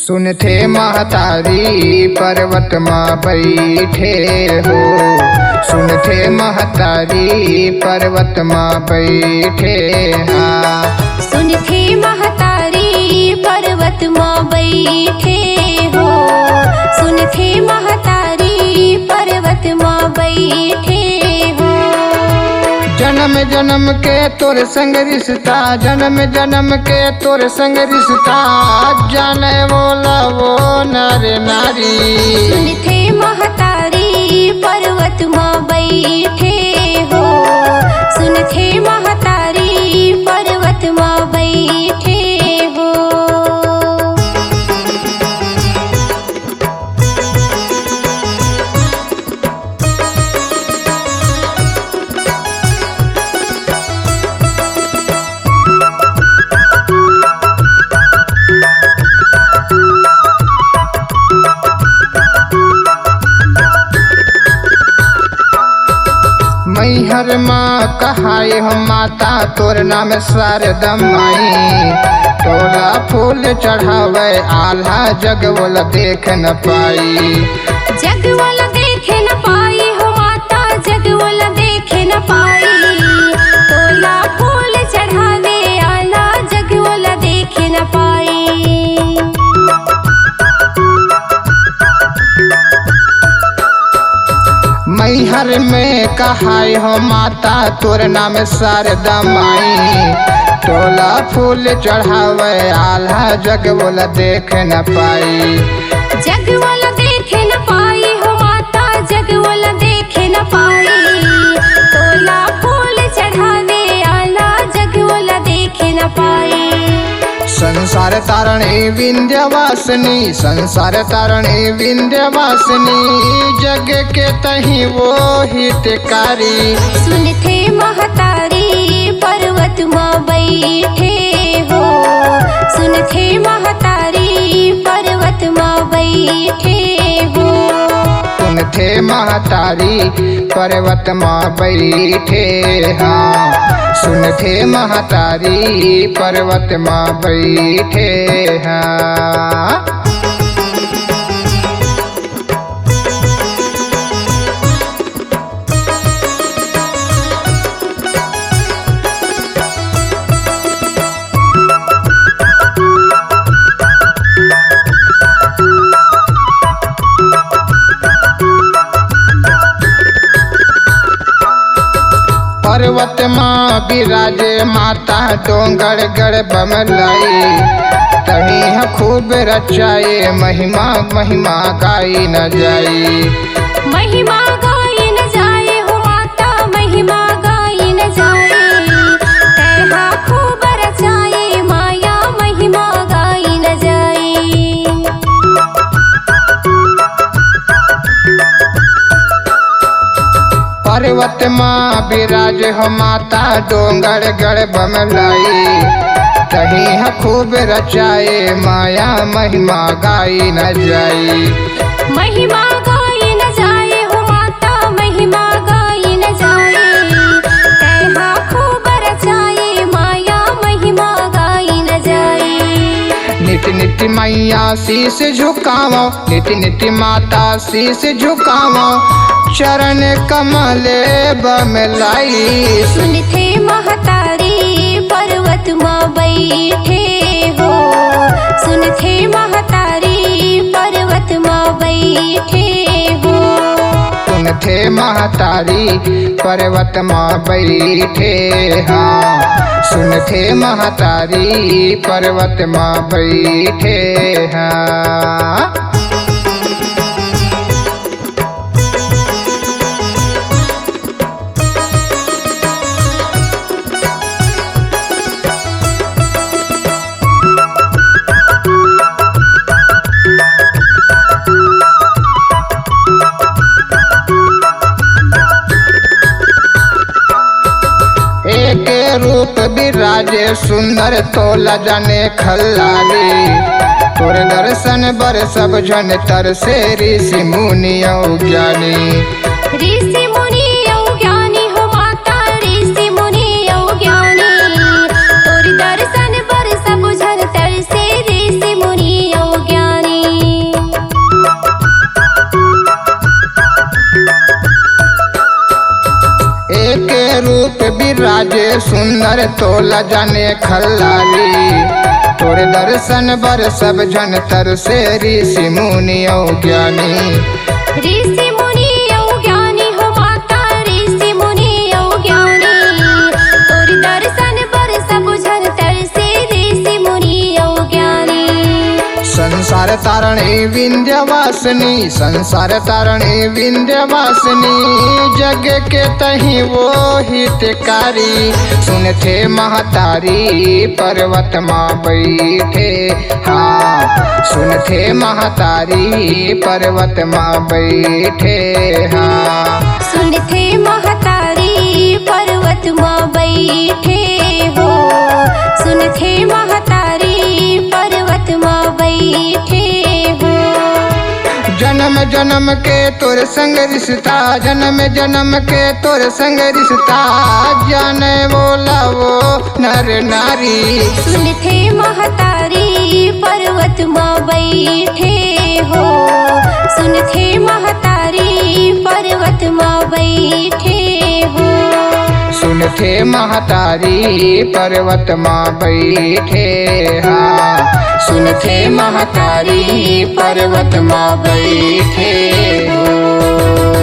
सुनथे महतारी पर्वत माँ बैठे हो। सुनथे महतारी पर्वत माँ बैठे हाँ। सुनथे महतारी पर्वत माँ बैठे हो। सुनथे महतारी पर्वत माँ बैठे हो। जन्म जन्म के तोर संग रिश्ता, जन्म जन्म के तोर संग रिश्ता, जाने बोला वो नर नारी। सुनथे महतारी पर्वत माँ बैठे हो। सुनथे महतारी पर्वत माँ बैठे हो। मैहर माँ कहाई हो माता, तोर नाम शारदा माई। तोला फूल चढ़ावे आल्हा जगवल देख न पाई। जगवल देखे न पाई हो माता, जगवल देखे न पाई। तोला फूल चढ़ावे आला जगवल देखे न पाई। मैहर में कहाई हो माता, तोर नाम शारदा माई। तोला फूल चढ़ावे आल्हा जगवल देख न पाई। जगवल देखे न पाई हो माता, जगवल देखे न पाई। तोला फूल चढ़ावे आला जगवल देखे न पाई। संसार तारणी विंध्यवासिनी, संसार तारणी विंध्यवासिनी, जग के तही वो हितकारी। सुनथे महतारी पर्वत माँ बैठे हो। सुनथे महतारी पर्वत माँ बैठे हो। सुनथे महतारी पर्वत माँ बैठे हाँ। सुनथे महतारी पर्वत माँ बैठे हाँ। पर्वत माँ विराजे माता, डोंगर गढ़ बमलाई। तही खूब रचाए महिमा, महिमा गाई न जाई। महिमा गाई न जाए हो माता, महिमा गाई न जाए। तैहा खूब रचाए माया, महिमा गाई न जाए। पर्वत माँ विराज हो माता, डोंगर गढ़ बमलाई। तही खूब रचाए माया, महिमा गाई न जाई। महिमा गाई न जाए हो माता, महिमा गाई न जाए। तैहा खूब रचाए माया, महिमा गाई न जाए। नित नित मैया शीश झुकावो, नित नित माता शीश झुकावो, चरण कमले बमलाई। सुनथे महतारी पर्वत माँ बैठे हो। सुनथे महतारी पर्वत माँ बैठे हो। सुनथे महतारी पर्वत माँ बैठे हाँ। सुनथे महतारी पर्वत माँ बैठे हाँ। एक रूप विराजे सुंदर, तोला जाने खल्लाली। तोर दर्शन बर सब जन तर से ऋषि मुनि ज्ञानी। ऋषि मुनि ज्ञानी हो माता, ऋषि मुनि ज्ञानी। तोर दर्शन बर सब जन तर से ऋषि मुनि ज्ञानी। एक रूप विराजे सुंदर तोला जाने खल्लाली। तोरे दर्शन बर सब जन तर से ऋषि मुनि ज्ञानी। ऋषि मुनि ज्ञानी हो माता ऋषि मुनि ज्ञानी। तोर दर्शन पर सब जन तर से ऋषि मुनि ज्ञानी। संसार तारणी विंध्यवासिनी, संसार तारणी विंध्यवासिनी, जग के तही वो हितकारी। सुनते महतारी पर्वत माँ बैठे, हाँ सुनते महतारी पर्वत माँ बैठे, हाँ सुनते महतारी पर्वत माँ बैठे हो। सुनते महतारी पर्वत माँ बैठे हो। जन्म जन्म के तोर संग रिश्ता, जन्म जन्म के तोर संग रिश्ता, जाने बोला वो नर नारी। सुनते महतारी पर्वत माँ बैठे हो। सुनते महतारी पर्वत माँ बैठे हो। सुनते महतारी पर्वत माँ बैठे, हाँ सुनते महतारी पर्वत माँ बैठे हो।